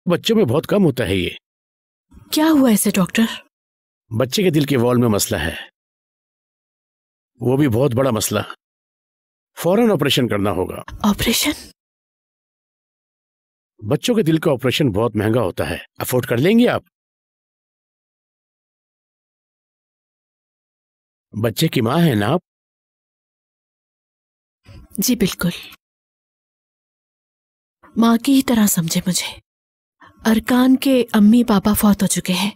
बच्चों में बहुत कम होता है ये। क्या हुआ ऐसे डॉक्टर? बच्चे के दिल के वॉल में मसला है, वो भी बहुत बड़ा मसला। फौरन ऑपरेशन करना होगा। ऑपरेशन? बच्चों के दिल का ऑपरेशन बहुत महंगा होता है, अफोर्ड कर लेंगे आप? बच्चे की माँ है ना आप? जी बिल्कुल, माँ की ही तरह समझे मुझे। अरकान के अम्मी पापा फौत हो चुके हैं,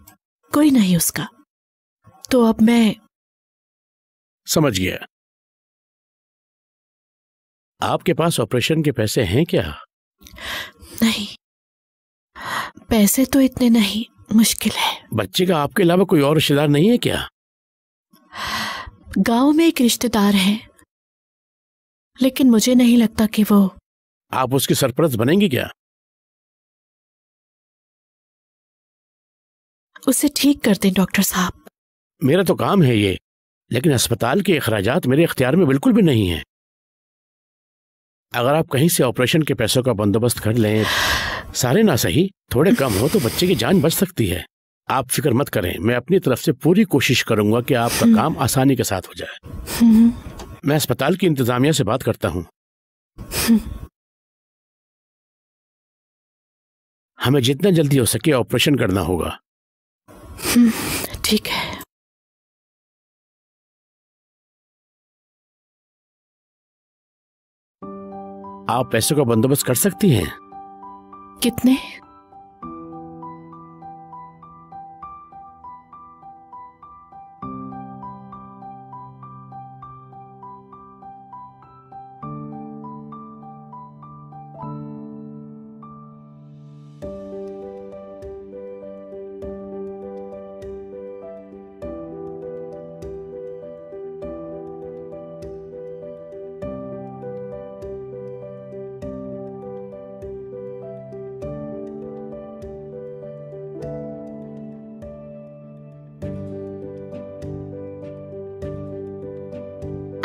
कोई नहीं उसका, तो अब मैं। समझ गया। आपके पास ऑपरेशन के पैसे हैं क्या? नहीं, पैसे तो इतने नहीं, मुश्किल है। बच्चे का आपके अलावा कोई और रिश्तेदार नहीं है क्या? गांव में एक रिश्तेदार है, लेकिन मुझे नहीं लगता कि वो। आप उसकी सरपरस्त बनेंगी क्या? उसे ठीक कर दें डॉक्टर साहब। मेरा तो काम है ये, लेकिन अस्पताल के अखराजात मेरे इख्तियार में बिल्कुल भी नहीं है। अगर आप कहीं से ऑपरेशन के पैसों का बंदोबस्त कर लें, सारे ना सही थोड़े कम हो, तो बच्चे की जान बच सकती है। आप फिक्र मत करें, मैं अपनी तरफ से पूरी कोशिश करूंगा कि आपका काम आसानी के साथ हो जाए। मैं अस्पताल की इंतजामिया से बात करता हूँ। हमें जितना जल्दी हो सके ऑपरेशन करना होगा। ठीक है। आप पैसों का बंदोबस्त कर सकती हैं? कितने?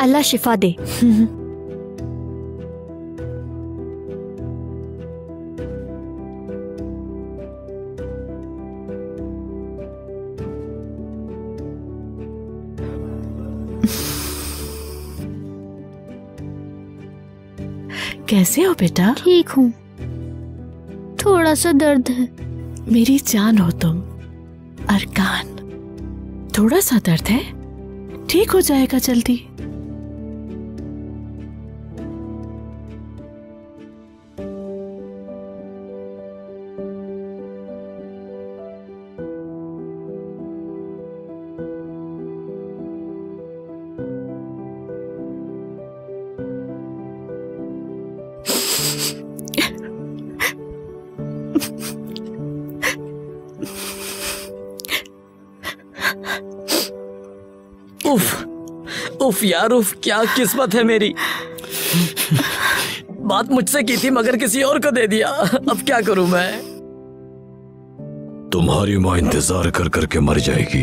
अल्लाह शिफा दे। कैसे हो बेटा? ठीक हूँ, थोड़ा सा दर्द है। मेरी जान हो तुम अरकान। थोड़ा सा दर्द है, ठीक हो जाएगा जल्दी। उफ यार उफ, क्या किस्मत है मेरी। बात मुझसे की थी मगर किसी और को दे दिया। अब क्या करूं मैं? तुम्हारी माँ इंतजार कर करके मर जाएगी,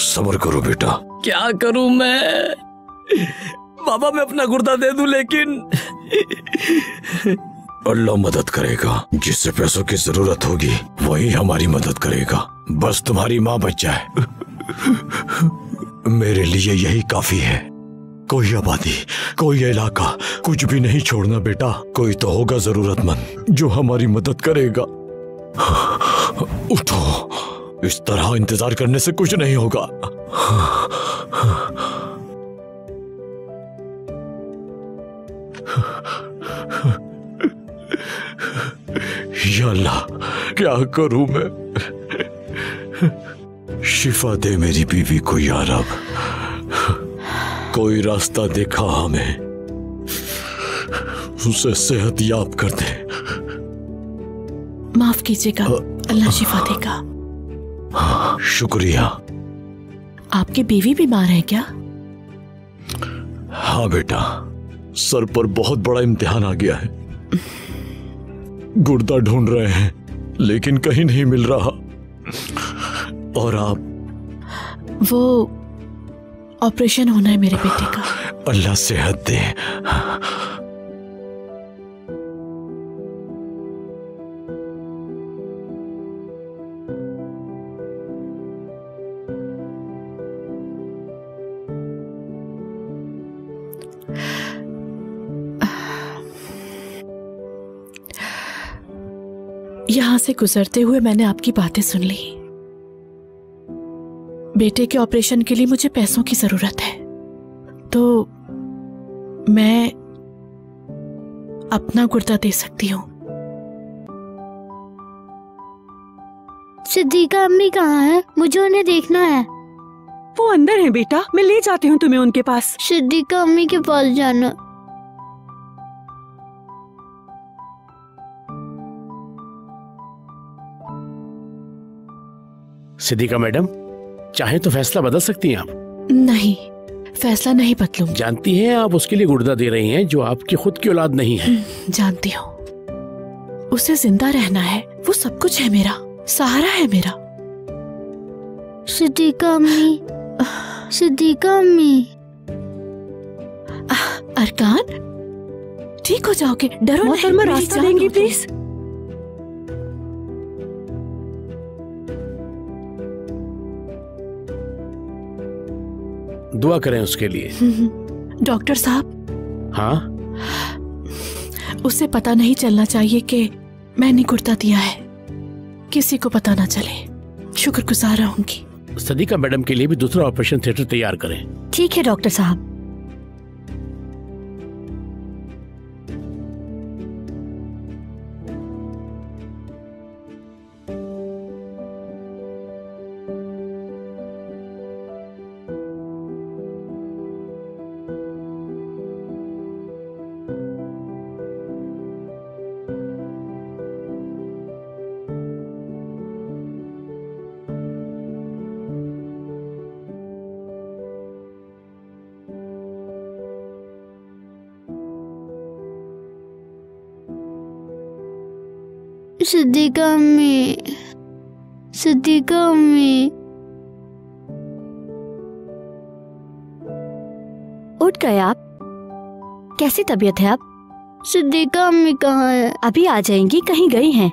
सब्र करो बेटा। क्या करूं मैं? बाबा मैं अपना गुर्दा दे दूं, लेकिन अल्लाह मदद करेगा। जिससे पैसों की जरूरत होगी वही हमारी मदद करेगा। बस तुम्हारी माँ बच जाए, मेरे लिए यही काफी है। कोई आबादी, कोई इलाका, कुछ भी नहीं छोड़ना बेटा। कोई तो होगा जरूरतमंद जो हमारी मदद करेगा। उठो, इस तरह इंतजार करने से कुछ नहीं होगा। या अल्लाह, क्या करूं मैं? शिफा दे मेरी बीवी को या रब। कोई रास्ता दिखा हमें, उसे सेहत याब कर दे। माफ कीजिएगा, अल्लाह शिफा देगा। शुक्रिया। आपकी बीवी बीमार है क्या? हाँ बेटा, सर पर बहुत बड़ा इम्तिहान आ गया है। गुर्दा ढूंढ रहे हैं लेकिन कहीं नहीं मिल रहा। और आप? वो ऑपरेशन होना है मेरे बेटे का। अल्लाह सेहत दे। यहाँ से गुजरते हुए मैंने आपकी बातें सुन ली। बेटे के ऑपरेशन के लिए मुझे पैसों की जरूरत है, तो मैं अपना गुर्दा दे सकती हूँ। सिद्दीका अम्मी कहाँ है? मुझे उन्हें देखना है। वो अंदर है बेटा, मैं ले जाती हूँ तुम्हें उनके पास। सिद्दीका अम्मी के पास जाना। सिद्दीका मैडम, चाहे तो फैसला बदल सकती हैं आप। नहीं, फैसला नहीं बदलूंगी। जानती हैं आप उसके लिए गुर्दा दे रही हैं जो आपकी खुद की औलाद नहीं है। जानती हूँ, उसे जिंदा रहना है, वो सब कुछ है, मेरा सहारा है मेरा। सिद्दीका अम्मी, सिद्दीका अम्मी। अरकान, ठीक हो जाओगे, डरो नहीं। मोहतरमा रास्ता देंगी प्लीज? दुआ करें उसके लिए। डॉक्टर साहब। हाँ, उसे पता नहीं चलना चाहिए कि मैंने गुर्दा दिया है, किसी को पता ना चले। शुक्रगुजार रहूंगी। सिद्दीका मैडम के लिए भी दूसरा ऑपरेशन थिएटर तैयार करें। ठीक है डॉक्टर साहब। सिद्दीका अम्मी, सिद्दीका अम्मी। उठ गए आप? कैसी तबीयत है आप? सिद्दीका अम्मी कहाँ है? अभी आ जाएंगी, कहीं गई हैं।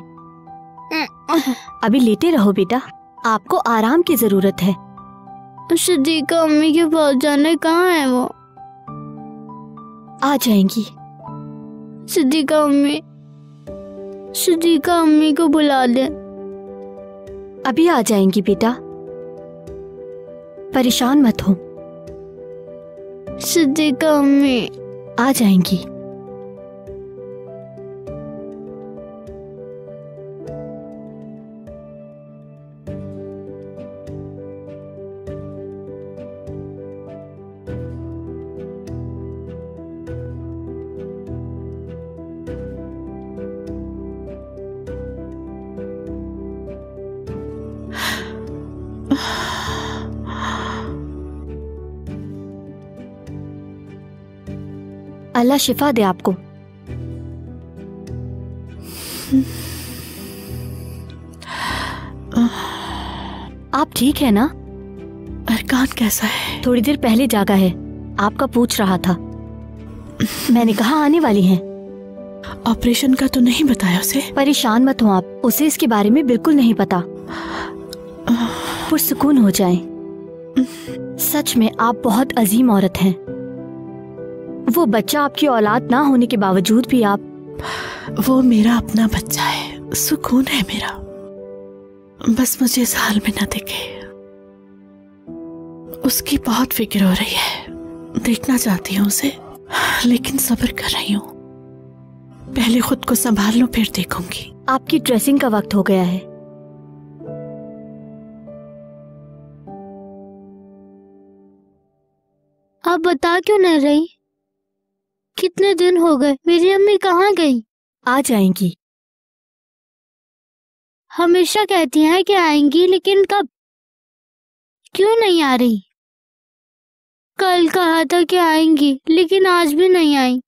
अभी लेटे रहो बेटा, आपको आराम की जरूरत है। सिद्दीका अम्मी के पास जाने, कहाँ है वो? आ जाएंगी। सिद्दीका अम्मी, सिद्दीका अम्मी को बुला दे। अभी आ जाएंगी बेटा, परेशान मत हो। सिद्दीका अम्मी आ जाएंगी। अल्लाह शिफा दे आपको। आप ठीक है ना? अरकान कैसा है? थोड़ी देर पहले जागा है, आपका पूछ रहा था। मैंने कहा आने वाली हैं। ऑपरेशन का तो नहीं बताया उसे? परेशान मत हो आप, उसे इसके बारे में बिल्कुल नहीं पता। पुरसुकून हो जाएं। सच में आप बहुत अजीम औरत हैं। वो बच्चा आपकी औलाद ना होने के बावजूद भी आप। वो मेरा अपना बच्चा है, सुकून है मेरा। बस मुझे इस हाल में न देखे। उसकी बहुत फिक्र हो रही है, देखना चाहती हूँ उसे, लेकिन सब्र कर रही हूँ। पहले खुद को संभाल लो, फिर देखूंगी। आपकी ड्रेसिंग का वक्त हो गया है। आप बता क्यों नहीं रही? कितने दिन हो गए, मेरी अम्मी कहाँ गई? आ जाएंगी। हमेशा कहती हैं कि आएंगी, लेकिन कब? क्यों नहीं आ रही? कल कहा था कि आएंगी, लेकिन आज भी नहीं आई।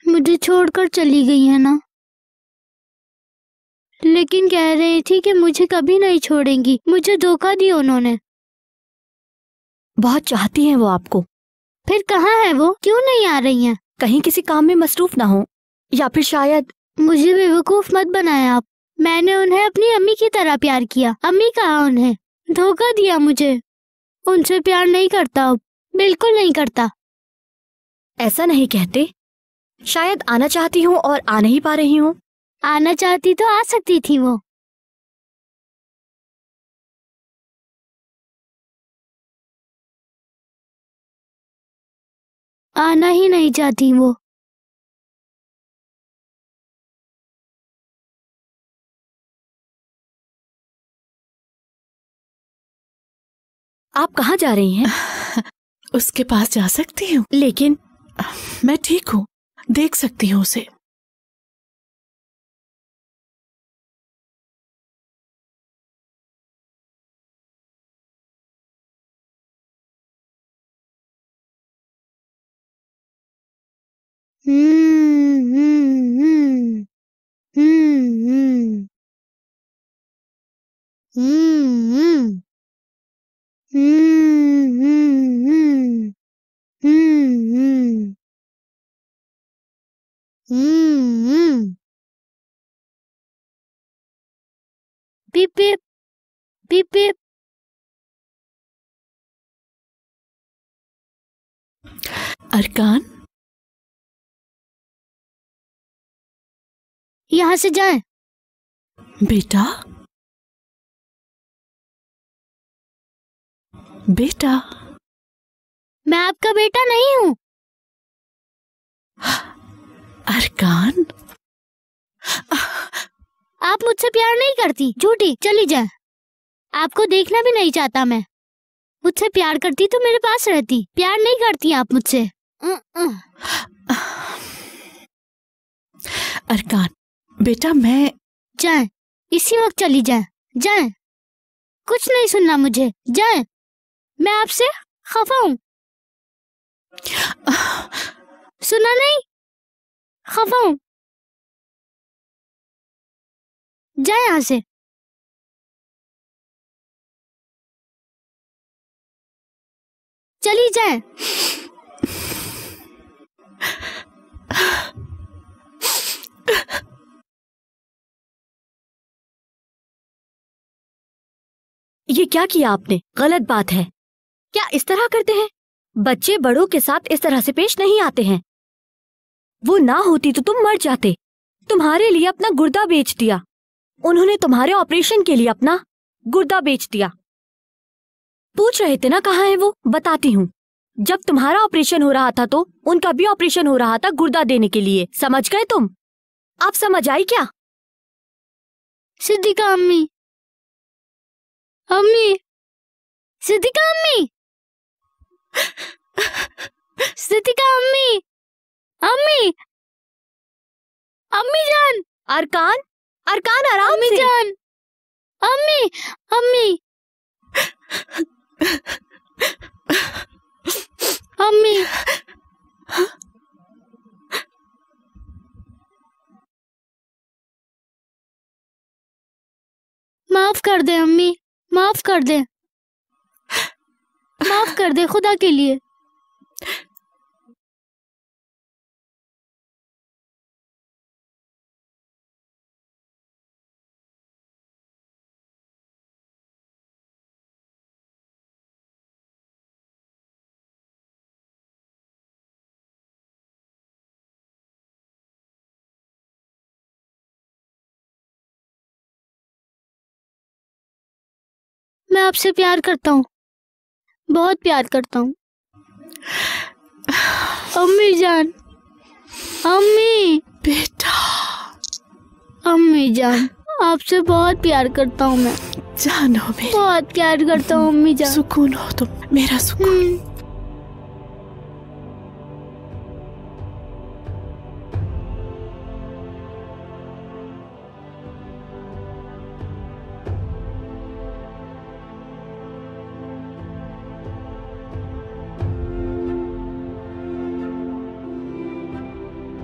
मुझे छोड़कर चली गई है ना? लेकिन कह रही थी कि मुझे कभी नहीं छोड़ेंगी। मुझे धोखा दिया उन्होंने। बहुत चाहती हैं वो आपको। फिर कहाँ है वो? क्यों नहीं आ रही हैं? कहीं किसी काम में मसरूफ ना हो, या फिर शायद। मुझे बेवकूफ मत बनाए आप। मैंने उन्हें अपनी अम्मी की तरह प्यार किया। अम्मी कहा उन्हें, धोखा दिया मुझे। उनसे प्यार नहीं करता अब, बिल्कुल नहीं करता। ऐसा नहीं कहते, शायद आना चाहती हूँ और आ नहीं पा रही हूँ। आना चाहती तो आ सकती थी वो। आना ही नहीं चाहती वो। आप कहाँ जा रही हैं? उसके पास जा सकती हूँ, लेकिन मैं ठीक हूँ, देख सकती हूँ उसे। Beep beep beep beep. अरकान, यहाँ से जाएं। बेटा, बेटा, मैं आपका बेटा नहीं हूँ। अरकान, आप मुझसे प्यार नहीं करती, झूठी, चली जाए। आपको देखना भी नहीं चाहता मैं। मुझसे प्यार करती तो मेरे पास रहती। प्यार नहीं करती आप मुझसे। अरकान, बेटा, मैं जाए, इसी वक्त चली जाए, जाए। कुछ नहीं सुनना मुझे, जाए। मैं आपसे खफा हूँ। सुना नहीं? खफा हूँ। जाए यहाँ से। चली जाए। ये क्या किया आपने? गलत बात है। क्या इस तरह करते हैं? बच्चे बड़ों के साथ इस तरह से पेश नहीं आते हैं। वो ना होती तो तुम मर जाते। तुम्हारे लिए अपना गुर्दा बेच दिया। उन्होंने तुम्हारे ऑपरेशन के लिए अपना गुर्दा बेच दिया। पूछ रहे थे ना कहाँ है वो? बताती हूँ। जब तुम्हारा ऑपरेशन हो रहा था तो उनका भी ऑपरेशन हो रहा था गुर्दा देने के लिए। समझ गए तुम? आप समझ आई क्या? सिद्दीका अम्मी, अम्मी, सिद्दीका अम्मी, सिद्दीका अम्मी, अम्मी, अम्मी जान। अरकान, अरकान, आराम अम्मी से। जान, अम्मी, अम्मी, अम्मी। माफ कर दे अम्मी, माफ कर दे, माफ कर दे खुदा के लिए। मैं आपसे प्यार करता हूँ, बहुत प्यार करता हूँ। अम्मी जान, अम्मी, बेटा, अम्मी जान, आपसे बहुत प्यार करता हूँ मैं। जानो मेरी, बहुत प्यार करता हूँ अम्मी जान। सुकून हो तुम, मेरा सुकून।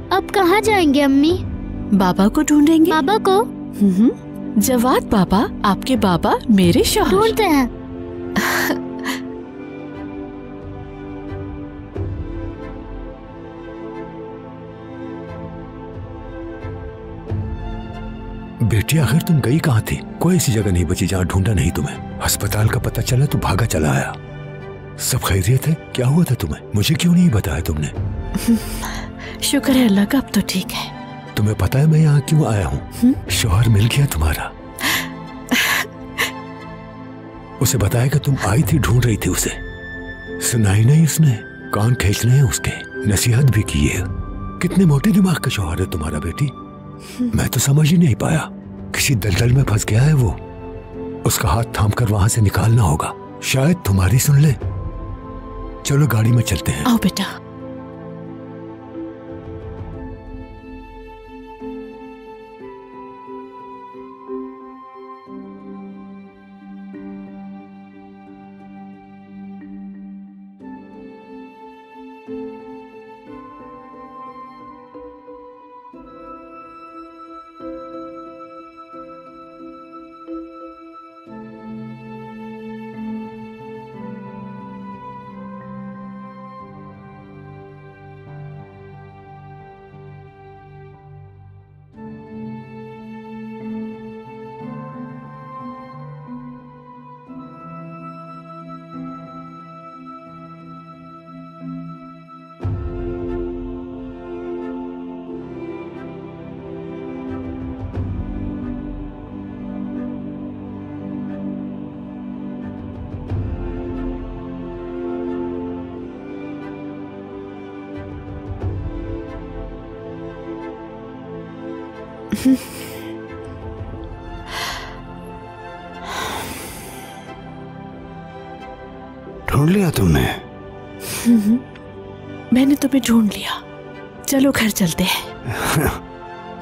अब कहाँ जाएंगे अम्मी? बाबा को ढूंढेंगे। बाबा को? जवाद बाबा, आपके बाबा मेरे शौहर। ढूंढते हैं। बेटी, आखिर तुम गई कहाँ थी? कोई ऐसी जगह नहीं बची जहाँ ढूंढा नहीं तुम्हें। अस्पताल का पता चला तो भागा चला आया। सब खैरियत है? क्या हुआ था तुम्हें? मुझे क्यों नहीं बताया तुमने? शुक्र है अल्लाह का, अब तो ठीक है। तुम्हें पता है मैं यहाँ क्यों आया हूँ? शौहर मिल गया तुम्हारा। उसे बताया कि तुम आई थी, ढूंढ रही थी उसे। सुनाई नहीं उसने, कान खींचने हैं उसके, नसीहत भी की है। कितने मोटे दिमाग का शौहर है तुम्हारा बेटी। मैं तो समझ ही नहीं पाया, किसी दलदल में फंस गया है वो। उसका हाथ थाम कर वहां से निकालना होगा, शायद तुम्हारी सुन ले। चलो गाड़ी में चलते हैं। आओ बेटा। ढूंढ लिया तुमने? मैंने तुम्हें ढूंढ लिया। चलो घर चलते हैं।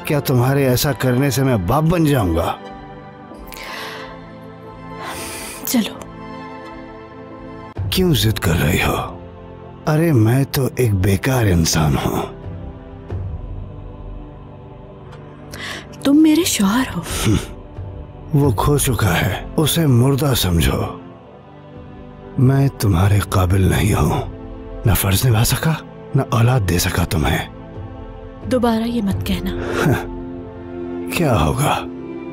क्या तुम्हारे ऐसा करने से मैं बाप बन जाऊंगा? चलो। क्यों जिद कर रही हो? अरे मैं तो एक बेकार इंसान हूं। तुम मेरे शौहर हो। वो खो चुका है, उसे मुर्दा समझो। मैं तुम्हारे काबिल नहीं हूं, न फर्ज निभा सका न औलाद दे सका तुम्हें। दोबारा ये मत कहना। क्या होगा,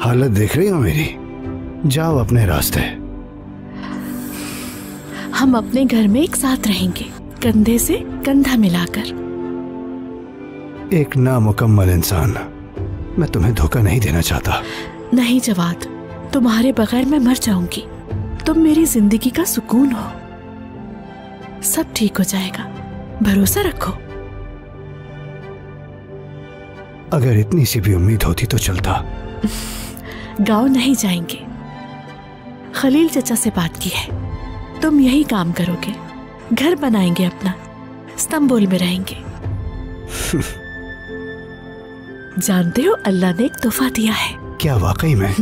हालत देख रही हो मेरी। जाओ अपने रास्ते। हम अपने घर में एक साथ रहेंगे, कंधे से कंधा मिलाकर। एक नामुकम्मल इंसान, मैं तुम्हें धोखा नहीं देना चाहता। नहीं जवाद, तुम्हारे बगैर मैं मर जाऊंगी। तुम मेरी जिंदगी का सुकून हो। सब ठीक हो जाएगा, भरोसा रखो। अगर इतनी सी भी उम्मीद होती तो चलता। गांव नहीं जाएंगे, खलील चचा से बात की है। तुम यही काम करोगे, घर बनाएंगे अपना, इस्तांबुल में रहेंगे। जानते हो अल्लाह ने एक तोहफा दिया है। क्या वाकई में?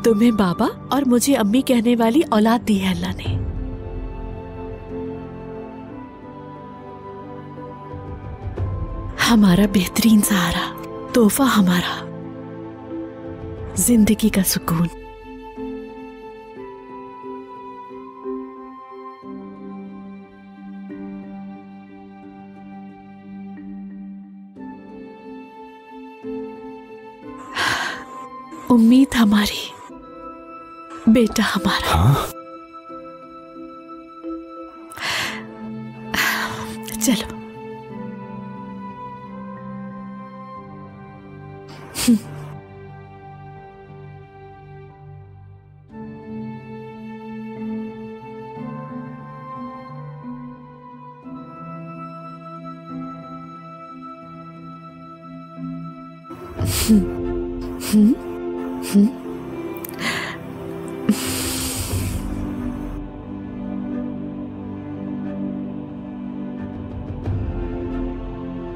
तुम्हें बाबा और मुझे अम्मी कहने वाली औलाद दी है अल्लाह ने। हमारा बेहतरीन सहारा, तोहफा हमारा, जिंदगी का सुकून। उम्मीद हमारी, बेटा हमारा। हाँ? चलो।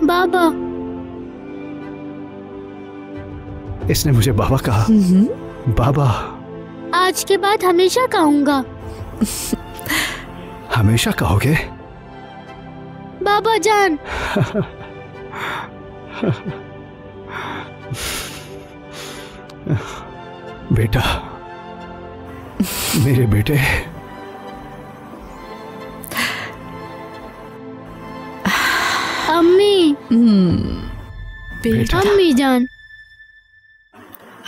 बाबा। इसने मुझे बाबा कहा। बाबा। आज के बाद हमेशा कहूंगा। हमेशा कहोगे? बाबा जान। बेटा, मेरे बेटे। अम्मी। बेटा, अम्मी जान।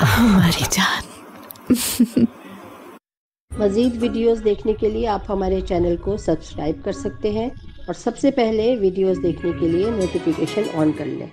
हमारी जान। मज़ीद वीडियोस देखने के लिए आप हमारे चैनल को सब्सक्राइब कर सकते हैं और सबसे पहले वीडियोस देखने के लिए नोटिफिकेशन ऑन कर लें।